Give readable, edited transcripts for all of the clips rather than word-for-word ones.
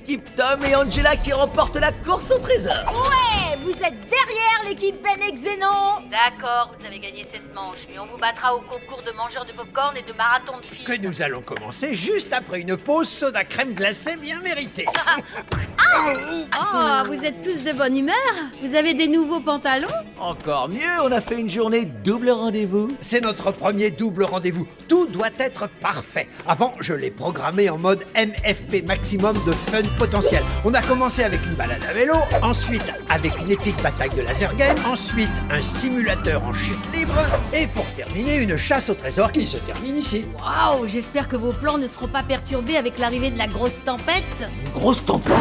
l'équipe Tom et Angela qui remportent la course au trésor. Ouais, vous êtes derrière l'équipe Ben et Xénon. D'accord, vous avez gagné cette manche, mais on vous battra au concours de mangeurs de popcorn et de marathon de filles. Que nous allons commencer juste après une pause soda crème glacée bien méritée. Oh, vous êtes tous de bonne humeur? Vous avez des nouveaux pantalons? Encore mieux, on a fait une journée double rendez-vous. C'est notre premier double rendez-vous. Tout doit être parfait. Avant, je l'ai programmé en mode MFP, maximum de fun potentiel. On a commencé avec une balade à vélo, ensuite avec une épique bataille de laser game, ensuite un simulateur en chute libre, et pour terminer, une chasse au trésor qui se termine ici. Waouh, j'espère que vos plans ne seront pas perturbés avec l'arrivée de la grosse tempête. Une grosse tempête.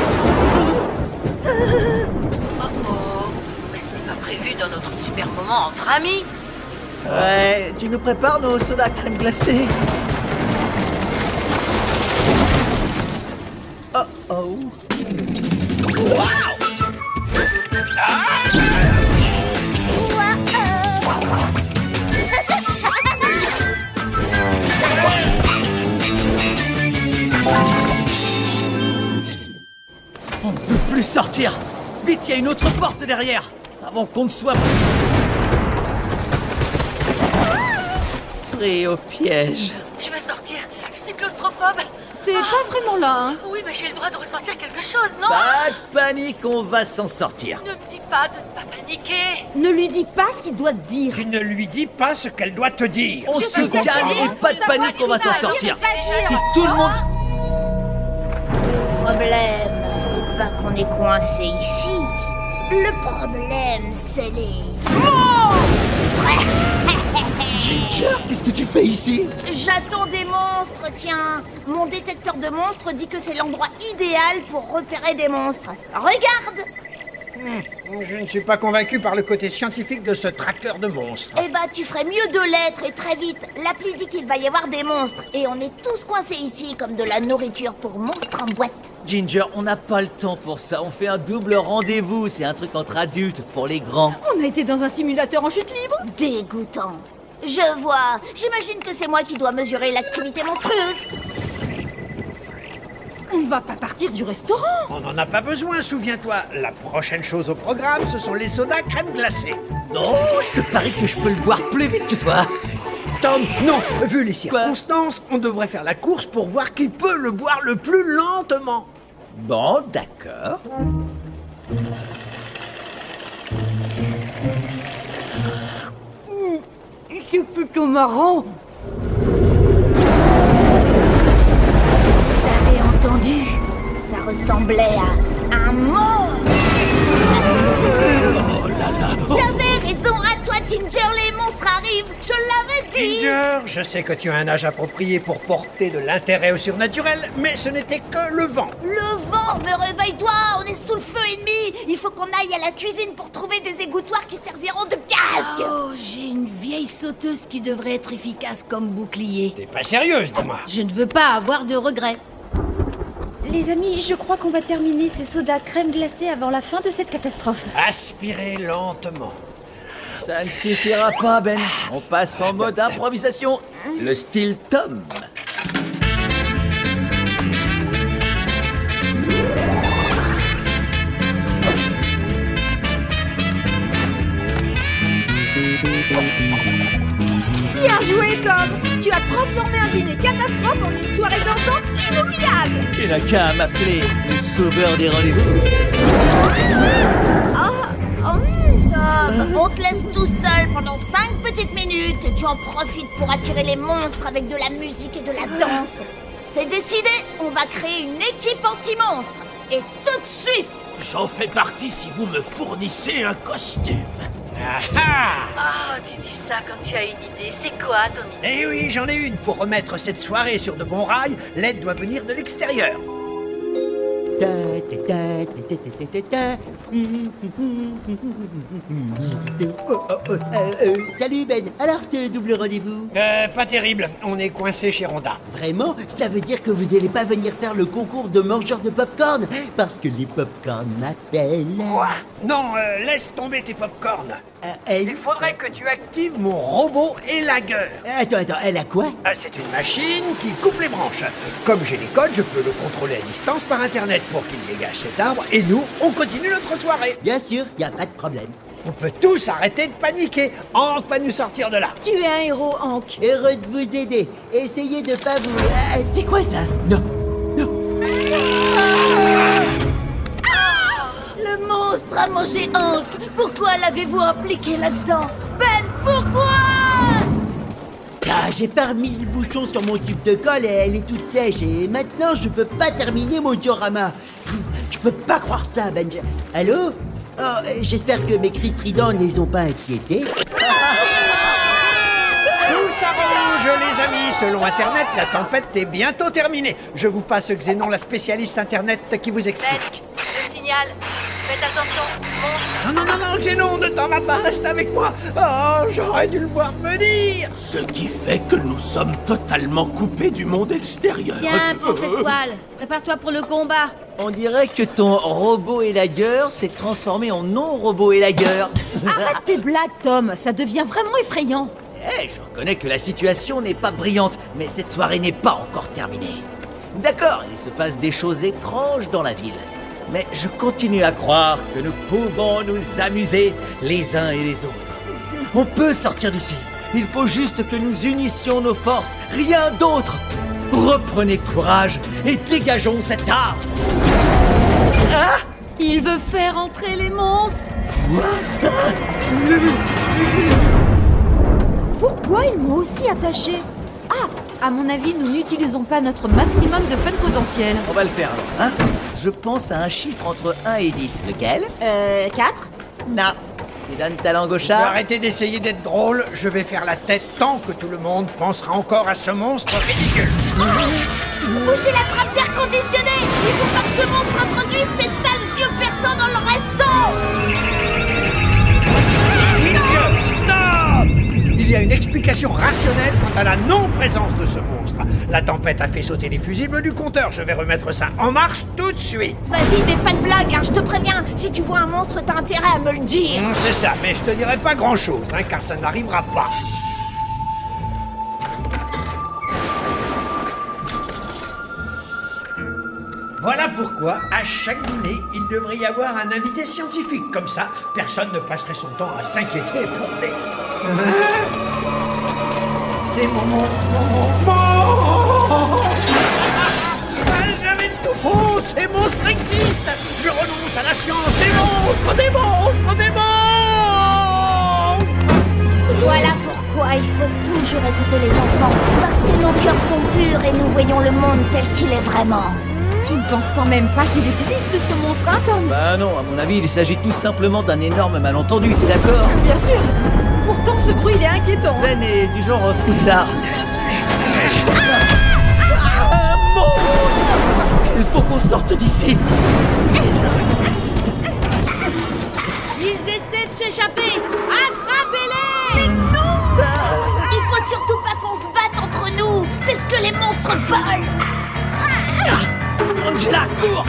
Oh oh, mais ce n'est pas prévu dans notre super moment entre amis. Ouais, tu nous prépares nos sodas crème glacée. Oh oh. On ne peut plus sortir. Vite, il y a une autre porte derrière. Avant qu'on ne soit pris au piège. Je vais sortir, je suis claustrophobe. T'es pas vraiment là, hein? Oui, mais j'ai le droit de ressentir quelque chose, non? Pas de panique, on va s'en sortir. Ne me dis pas de ne pas paniquer. Ne lui dis pas ce qu'il doit te dire. Tu ne lui dis pas ce qu'elle doit te dire. On se calme et pas de panique, on va s'en sortir. Si tout le monde... Le problème, c'est pas qu'on est coincé ici. Le problème, c'est les monstres. Ginger, qu'est-ce que tu fais ici? J'attends des monstres, tiens. Mon détecteur de monstres dit que c'est l'endroit idéal pour repérer des monstres. Regarde. Je ne suis pas convaincu par le côté scientifique de ce tracker de monstres. Eh bah, tu ferais mieux de l'être et très vite. L'appli dit qu'il va y avoir des monstres. Et on est tous coincés ici comme de la nourriture pour monstres en boîte. Ginger, on n'a pas le temps pour ça. On fait un double rendez-vous. C'est un truc entre adultes, pour les grands. On a été dans un simulateur en chute libre? Dégoûtant. Je vois. J'imagine que c'est moi qui dois mesurer l'activité monstrueuse. On ne va pas partir du restaurant. On n'en a pas besoin, souviens-toi. La prochaine chose au programme, ce sont les sodas crème glacée. Non, je te parie que je peux le boire plus vite que toi. Tom, non, vu les circonstances, on devrait faire la course pour voir qui peut le boire le plus lentement. Bon, d'accord. C'est plutôt marrant. Vous avez entendu? Ça ressemblait à un monstre. Oh là là. J'avais raison. À toi, Ginger, les monstres arrivent. Je l'avais dit. Ginger, je sais que tu as un âge approprié pour porter de l'intérêt au surnaturel, mais ce n'était que le vent. Le vent, mais réveille-toi. On est sous le feu ennemi. Il faut qu'on aille à la cuisine pour trouver des égouttoirs qui serviront de casque. Oh, j'ai une vieille sauteuse qui devrait être efficace comme bouclier. T'es pas sérieuse, dis-moi. Je ne veux pas avoir de regrets. Les amis, je crois qu'on va terminer ces sodas crème glacée avant la fin de cette catastrophe. Aspirez lentement. Ça ne suffira pas, Ben. On passe en mode improvisation. Le style Tom. Bien joué, Tom. Tu as transformé un dîner catastrophe en une soirée dansante inoubliable. Tu n'as qu'à m'appeler le sauveur des rendez-vous. Tom, on te laisse tout seul pendant 5 petites minutes et tu en profites pour attirer les monstres avec de la musique et de la danse. C'est décidé, on va créer une équipe anti-monstre. Et tout de suite. J'en fais partie si vous me fournissez un costume. Ah, tu dis ça quand tu as une idée. C'est quoi ton idée? Eh oui, j'en ai une. Pour remettre cette soirée sur de bons rails, l'aide doit venir de l'extérieur. Salut Ben, alors ce double rendez-vous? Pas terrible, on est coincé chez Rhonda. Vraiment? Ça veut dire que vous allez pas venir faire le concours de mangeurs de popcorn? Parce que les popcorn m'appellent. Quoi? Non, laisse tomber tes popcorn. Il faudrait que tu actives mon robot élagueur. Attends, elle a quoi? C'est une machine qui coupe les branches. Comme j'ai les codes, je peux le contrôler à distance par Internet pour qu'il dégage cet arbre et nous, on continue notre soirée. Bien sûr, y a pas de problème. On peut tous arrêter de paniquer. Hank va nous sortir de là. Tu es un héros, Hank. Heureux de vous aider. Essayez de pas vous... c'est quoi ça? Non. Le monstre a mangé Hank. Pourquoi l'avez-vous impliqué là-dedans? Ben, pourquoi? Ah, j'ai pas remis le bouchon sur mon tube de colle et elle est toute sèche. Et maintenant, je peux pas terminer mon diorama. Je peux pas croire ça, Benji. Allô? Oh, j'espère que mes cris stridents ne les ont pas inquiétés. Tout s'arrange, les amis. Selon Internet, la tempête est bientôt terminée. Je vous passe Xénon, la spécialiste Internet, qui vous Ben, explique. je signale. Faites attention, monstre. Non, Xénon, ne t'en va pas, reste avec moi. Oh, j'aurais dû le voir venir. Ce qui fait que nous sommes totalement coupés du monde extérieur. Tiens, prends cette toile. Prépare-toi pour le combat. On dirait que ton robot élagueur s'est transformé en non-robot élagueur. Arrête tes blagues, Tom. Ça devient vraiment effrayant. Je reconnais que la situation n'est pas brillante, mais cette soirée n'est pas encore terminée. D'accord, il se passe des choses étranges dans la ville. Mais je continue à croire que nous pouvons nous amuser les uns et les autres. On peut sortir d'ici. Il faut juste que nous unissions nos forces, rien d'autre. Reprenez courage et dégageons cet arbre. Il veut faire entrer les monstres. Pourquoi ils m'ont aussi attaché? Ah, à mon avis, nous n'utilisons pas notre maximum de fun potentiel. On va le faire alors, hein? Je pense à un chiffre entre 1 et 10. Lequel? 4? Non. Tu donnes ta langue au chat? Arrêtez d'essayer d'être drôle, je vais faire la tête tant que tout le monde pensera encore à ce monstre ridicule. Bouchez la trappe d'air conditionné. Il faut pas que ce monstre introduise ses sales yeux perçants dans le resto. Stop! Il y a une explication rationnelle quant à la non-présence de ce monstre. La tempête a fait sauter les fusibles du compteur. Je vais remettre ça en marche tout de suite. Vas-y, mais pas de blague, hein, je te préviens. Si tu vois un monstre, t'as intérêt à me le dire. C'est ça, mais je te dirai pas grand-chose, hein, car ça n'arrivera pas. Voilà pourquoi, à chaque dîner, il devrait y avoir un invité scientifique. Comme ça, personne ne passerait son temps à s'inquiéter pour des... Des moments... Jamais de tout faux, ces monstres existent. Je renonce à la science des monstres, des monstres, des monstres. Voilà pourquoi il faut toujours écouter les enfants. Parce que nos cœurs sont purs et nous voyons le monde tel qu'il est vraiment. Tu ne penses quand même pas qu'il existe ce monstre, hein, Tom? Bah non, à mon avis, il s'agit tout simplement d'un énorme malentendu, t'es d'accord? Bien sûr. Pourtant, ce bruit, il est inquiétant. Ben est du genre froussard. Il faut qu'on sorte d'ici. Ils essaient de s'échapper. Attrapez-les. Il faut surtout pas qu'on se batte entre nous. C'est ce que les monstres veulent. Angela, cours!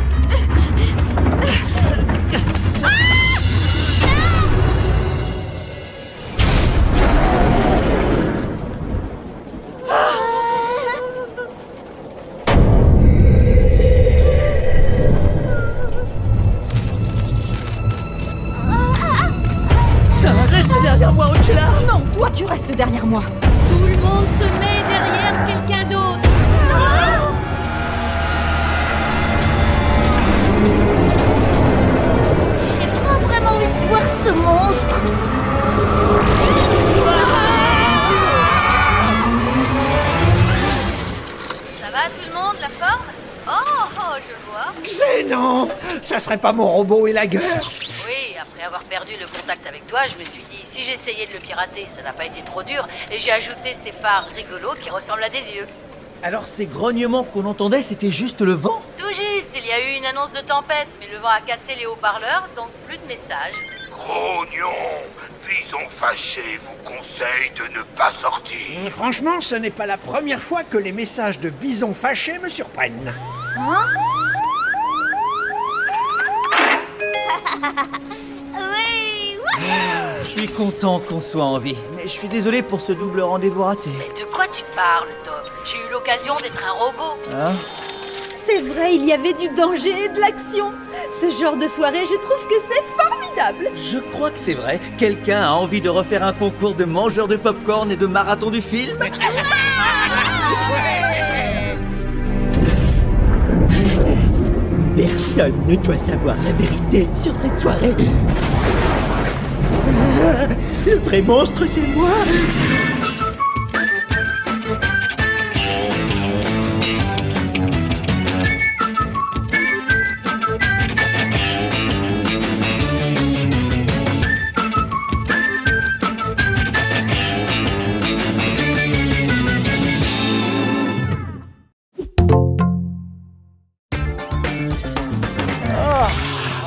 Reste derrière moi, Angela. Non, toi, tu restes derrière moi. Tout le monde se met derrière quelqu'un d'autre. J'ai pas vraiment envie de voir ce monstre. Ça va tout le monde, la forme? Oh, je vois. Xénon! Ça serait pas mon robot élagueur? Oui, après avoir perdu le contact avec toi, je me suis dit, si j'essayais de le pirater, ça n'a pas été trop dur, et j'ai ajouté ces phares rigolos qui ressemblent à des yeux. Alors ces grognements qu'on entendait, c'était juste le vent? Tout juste, il y a eu une annonce de tempête, mais le vent a cassé les haut-parleurs, donc plus de messages. Grognon, Bison fâché vous conseille de ne pas sortir. Franchement, ce n'est pas la première fois que les messages de Bison fâché me surprennent. Oui, ouais. suis content qu'on soit en vie, mais je suis désolé pour ce double rendez-vous raté. Mais de quoi tu parles, Tom? J'ai eu l'occasion d'être un robot. Hein? C'est vrai, il y avait du danger et de l'action. Ce genre de soirée, je trouve que c'est formidable. Je crois que c'est vrai. Quelqu'un a envie de refaire un concours de mangeurs de popcorn et de marathon du film? Personne ne doit savoir la vérité sur cette soirée. Le vrai monstre, c'est moi.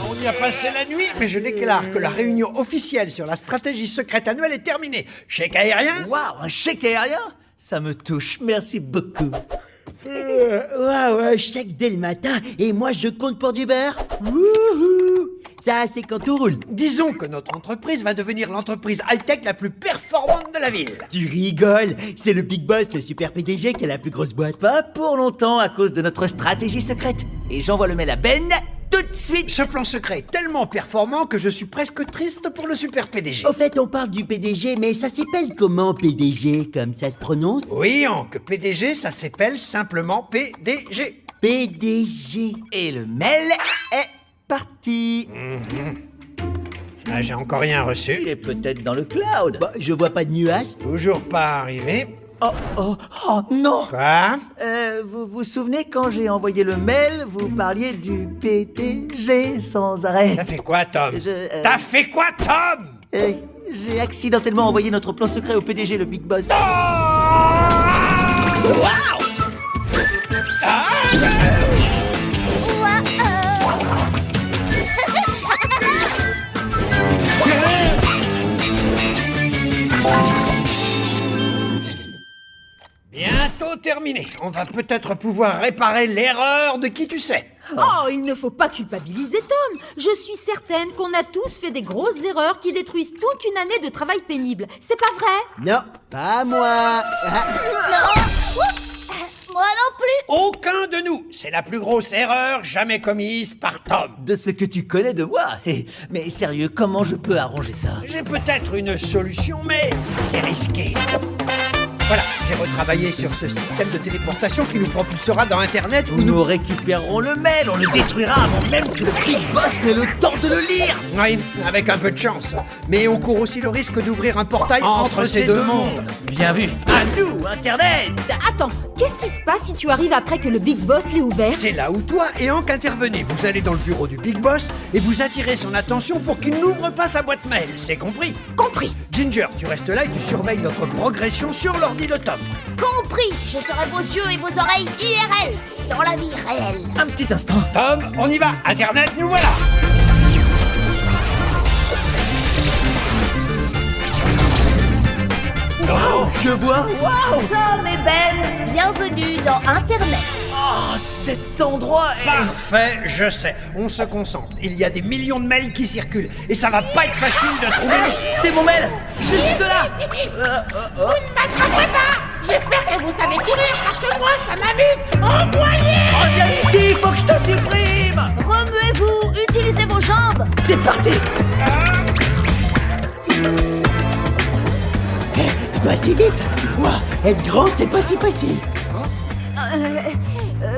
On y a passé la nuit, mais je déclare que la réunion officielle sur la stratégie secrète annuelle est terminée. Chèque aérien? Waouh, un chèque aérien? Ça me touche, merci beaucoup. Ouais, chèque dès le matin, et moi je compte pour du beurre. Wouhou! Ça, c'est quand tout roule. Disons que notre entreprise va devenir l'entreprise high-tech la plus performante de la ville. Tu rigoles, c'est le Big Boss, le super PDG qui a la plus grosse boîte. Pas pour longtemps à cause de notre stratégie secrète. Et j'envoie le mail à Ben tout de suite. Ce plan secret est tellement performant que je suis presque triste pour le super PDG. Au fait, on parle du PDG, mais ça s'appelle comment PDG, comme ça se prononce? Oui, que PDG, ça s'appelle simplement PDG. PDG. Et le mail est parti. Ah, j'ai encore rien Il reçu. est peut-être dans le cloud. Bah, je vois pas de nuages. Toujours pas arrivé. Oh non. Quoi? Vous vous souvenez quand j'ai envoyé le mail, vous parliez du PDG sans arrêt. T'as fait quoi, Tom? T'as fait quoi, Tom? J'ai accidentellement envoyé notre plan secret au PDG, le Big Boss. Bientôt terminé. On va peut-être pouvoir réparer l'erreur de qui tu sais. Oh, il ne faut pas culpabiliser Tom. Je suis certaine qu'on a tous fait des grosses erreurs qui détruisent toute une année de travail pénible. C'est pas vrai? Non, pas moi. Non. Oups. Moi non plus. Aucun de nous. C'est la plus grosse erreur jamais commise par Tom. De ce que tu connais de moi. Mais sérieux, comment je peux arranger ça? J'ai peut-être une solution, mais c'est risqué. Voilà, j'ai retravaillé sur ce système de téléportation qui nous propulsera dans Internet où Nous récupérerons le mail, on le détruira avant même que le Big Boss n'ait le temps de le lire. Oui, avec un peu de chance. Mais on court aussi le risque d'ouvrir un portail entre ces deux mondes. Bien vu. À nous, Internet. Attends, qu'est-ce qui se passe si tu arrives après que le Big Boss l'ait ouvert? C'est là où toi et Hank intervenez. Vous allez dans le bureau du Big Boss et vous attirez son attention pour qu'il n'ouvre pas sa boîte mail. C'est compris? Compris. Ginger, tu restes là et tu surveilles notre progression sur l'ordi de Tom. Compris. Je serai vos yeux et vos oreilles IRL, dans la vie réelle. Un petit instant. Tom, on y va. Internet, nous voilà. Oh, Je vois. Waouh. Tom et Ben, bienvenue dans Internet. Oh, cet endroit est... parfait, je sais. On se concentre. Il y a des millions de mails qui circulent et ça va pas être facile de trouver. C'est mon mail. Juste là. J'espère que vous savez courir parce que moi ça m'amuse. Envoyez! Reviens ici, faut que je te supprime. Remuez-vous, utilisez vos jambes. C'est parti. Pas si vite. Moi, être grande, c'est pas si facile.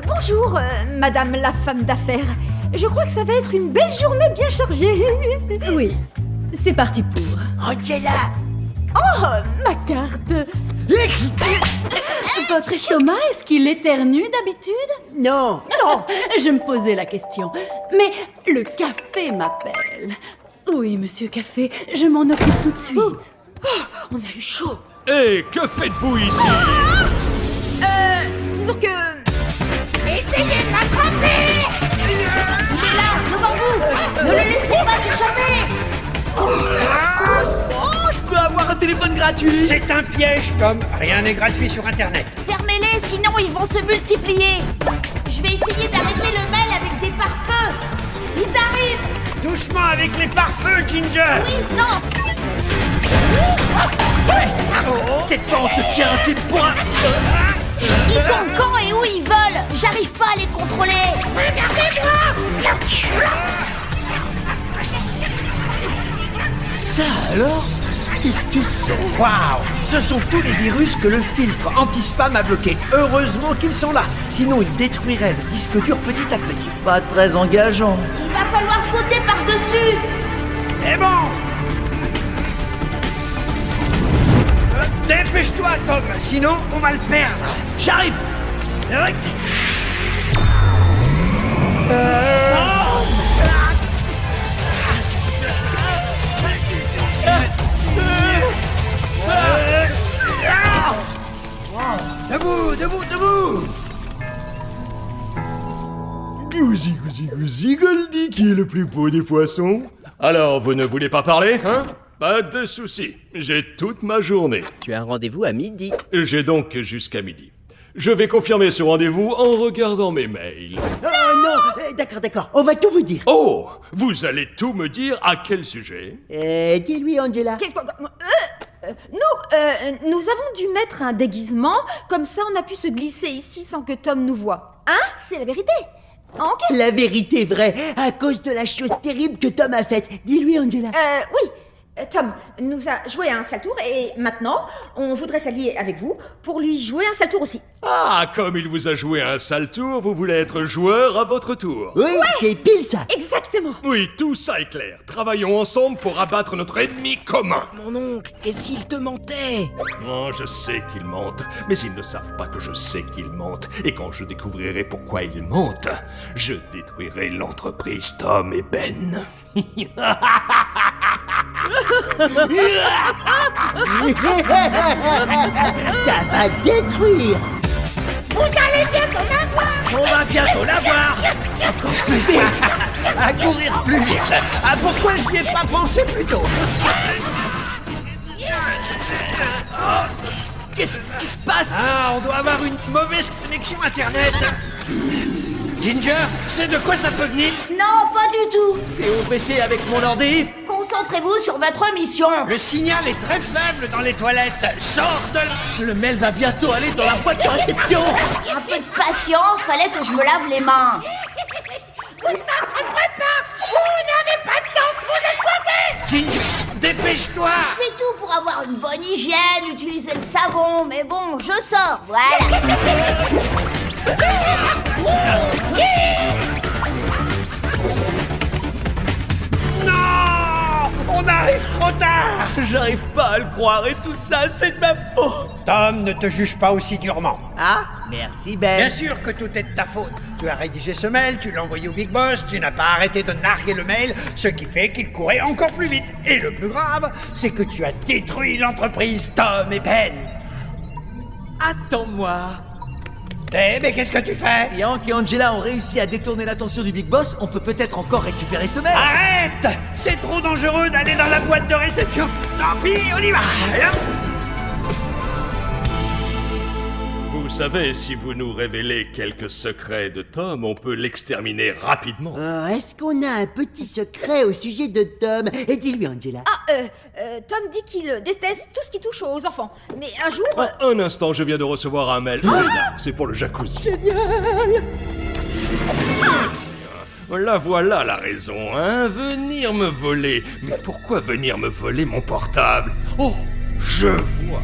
Bonjour, madame la femme d'affaires. Je crois que ça va être une belle journée bien chargée. Oui, c'est parti pour. Retiens-la. Oh, ma carte. Votre estomac, est-ce qu'il éternue d'habitude? Non. Non, je me posais la question. Mais le café m'appelle. Oui, monsieur Café, je m'en occupe tout de suite. On a eu chaud. Hé, que faites-vous ici? Disons que... Essayez de m'attraper! Il est là, devant vous. Ne le laissez pas s'échapper. Oh, je peux avoir un téléphone gratuit. C'est un piège, Tom. Rien n'est gratuit sur Internet. Fermez-les, sinon ils vont se multiplier. Je vais essayer d'arrêter le mail avec des pare-feux. Ils arrivent. Doucement avec les pare-feux, Ginger. Oui, non. Cette fois, on te tient un petit point. Ils tombent quand et où ils veulent. J'arrive pas à les contrôler. Ça alors? Qu'est-ce que c'est? Waouh! Ce sont tous les virus que le filtre anti-spam a bloqués. Heureusement qu'ils sont là. Sinon, ils détruiraient le disque dur petit à petit. Pas très engageant. Il va falloir sauter par-dessus. C'est bon! Dépêche-toi, Tom, sinon on va le perdre. J'arrive. Debout. Gousi, Goldie, qui est le plus beau des poissons? Alors, vous ne voulez pas parler, hein? Pas de souci, j'ai toute ma journée. Tu as un rendez-vous à midi. J'ai donc jusqu'à midi. Je vais confirmer ce rendez-vous en regardant mes mails. Oh non, d'accord, on va tout vous dire. Oh, vous allez tout me dire à quel sujet? Dis-lui, Angela. Nous avons dû mettre un déguisement, comme ça on a pu se glisser ici sans que Tom nous voie. Hein? C'est la vérité. Ok. La vérité vraie, à cause de la chose terrible que Tom a faite. Dis-lui, Angela. Oui. Tom nous a joué un sale tour et maintenant, on voudrait s'allier avec vous pour lui jouer un sale tour aussi. Ah, comme il vous a joué un sale tour, vous voulez être joueur à votre tour. Oui, c'est pile ça. Exactement. Oui, tout ça est clair. Travaillons ensemble pour abattre notre ennemi commun. Mon oncle, et s'il te mentait? Oh, je sais qu'ils mentent, mais ils ne savent pas que je sais qu'ils mentent. Et quand je découvrirai pourquoi ils mentent, je détruirai l'entreprise Tom et Ben. Ça va détruire. Vous allez bientôt l'avoir. On va bientôt l'avoir. Encore plus vite. À courir plus vite. Ah, pourquoi je n'y ai pas pensé plus tôt? Qu'est-ce qui se passe? Ah, on doit avoir une mauvaise connexion internet. Ginger, tu sais de quoi ça peut venir? Non, pas du tout. T'es au PC avec mon ordi? Concentrez-vous sur votre mission. Le signal est très faible dans les toilettes. Sors de là. Le mail va bientôt aller dans la boîte de réception. Un peu de patience, fallait que je me lave les mains. Vous ne m'attraperez pas. Vous n'avez pas de chance, vous êtes coincés. Ginger, dépêche-toi. Je fais tout pour avoir une bonne hygiène, utiliser le savon, mais bon, je sors, voilà. Non! On arrive trop tard! J'arrive pas à le croire et tout ça, c'est de ma faute! Tom, ne te juge pas aussi durement. Ah, merci Ben. Bien sûr que tout est de ta faute. Tu as rédigé ce mail, tu l'as envoyé au Big Boss, tu n'as pas arrêté de narguer le mail, ce qui fait qu'il courait encore plus vite. Et le plus grave, c'est que tu as détruit l'entreprise Tom et Ben. Attends-moi. Eh, mais qu'est-ce que tu fais? Si Hank et Angela ont réussi à détourner l'attention du Big Boss, on peut peut-être encore récupérer ce mail. Arrête! C'est trop dangereux d'aller dans la boîte de réception. Tant pis, on y va. Vous savez, si vous nous révélez quelques secrets de Tom, on peut l'exterminer rapidement. Est-ce qu'on a un petit secret au sujet de Tom? Et dis-lui, Angela. Tom dit qu'il déteste tout ce qui touche aux enfants. Mais un jour... Un instant, je viens de recevoir un mail. Lena, c'est pour le jacuzzi. Génial! La voilà la raison, hein? Venir me voler. Mais pourquoi venir me voler mon portable? Oh, je vois.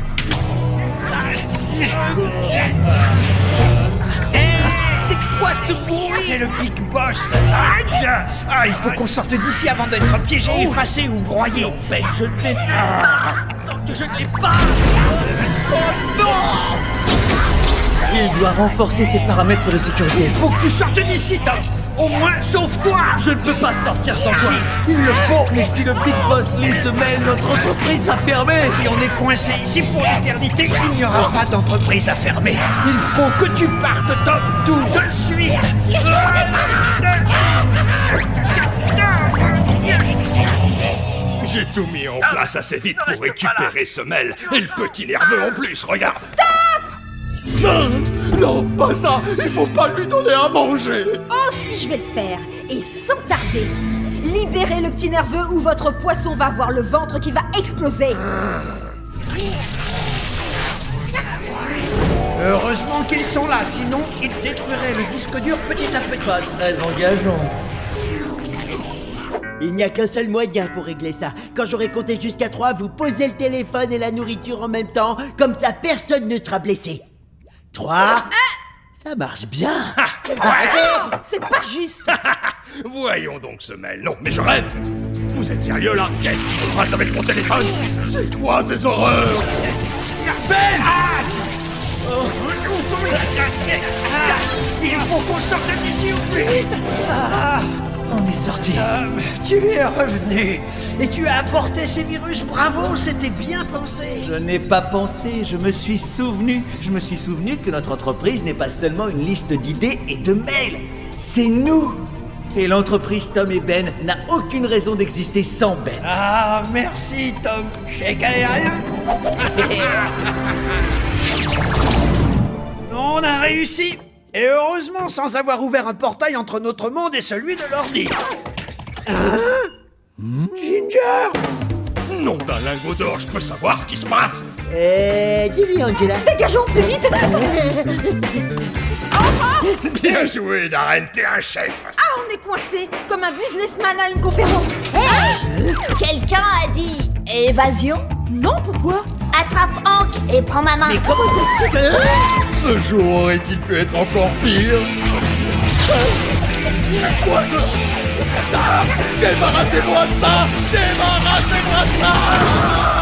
C'est quoi ce bruit? C'est le Big Boss. Aïe! Ah, il faut qu'on sorte d'ici avant d'être piégé, effacé ou broyé. Non, Ben, je ne l'ai pas. Je ne l'ai pas. Oh non! Il doit renforcer ses paramètres de sécurité. Faut que tu sortes d'ici, Tom. Au moins, sauve-toi. Je ne peux pas sortir sans toi. Il le faut. Mais si le Big Boss lit ce mail, notre entreprise va fermer. Si on est coincé ici pour l'éternité, il n'y aura pas d'entreprise à fermer. Il faut que tu partes, Tom, tout de suite. J'ai tout mis en place assez vite pour récupérer ce mail. Et le petit nerveux en plus, regarde. Stop! Non, pas ça. Il faut pas lui donner à manger. Oh, si je vais le faire. Et sans tarder. Libérez le petit nerveux ou votre poisson va avoir le ventre qui va exploser. Heureusement qu'ils sont là, sinon ils détruiraient le disque dur petit à petit. Pas très engageant. Il n'y a qu'un seul moyen pour régler ça. Quand j'aurai compté jusqu'à 3, vous posez le téléphone et la nourriture en même temps, comme ça personne ne sera blessé. 3. Ça marche bien. Oh, c'est pas juste. Voyons donc, semelle. Non, mais je rêve. Vous êtes sérieux là? Qu'est-ce qui se passe avec mon téléphone? C'est quoi ces horreurs? Ben! Il faut qu'on sorte d'ici au plus vite. On est sorti. Tu es revenu et tu as apporté ces virus, bravo, c'était bien pensé. Je n'ai pas pensé, je me suis souvenu. Je me suis souvenu que notre entreprise n'est pas seulement une liste d'idées et de mails. C'est nous. Et l'entreprise Tom et Ben n'a aucune raison d'exister sans Ben. Ah, merci Tom, j'ai gagné rien. On a réussi. Et heureusement, sans avoir ouvert un portail entre notre monde et celui de l'ordi. Ginger! Nom d'un lingot d'or, je peux savoir ce qui se passe? Dis-lui, Angela. Dégageons plus vite. Bien joué, Darren, t'es un chef. Ah, on est coincé comme un businessman à une conférence. Quelqu'un a dit évasion? Non, pourquoi? Attrape Hank et prends ma main. Ce jour aurait-il pu être encore pire? Quoi ça? Débarrassez-moi de ça! Débarrassez-moi de ça!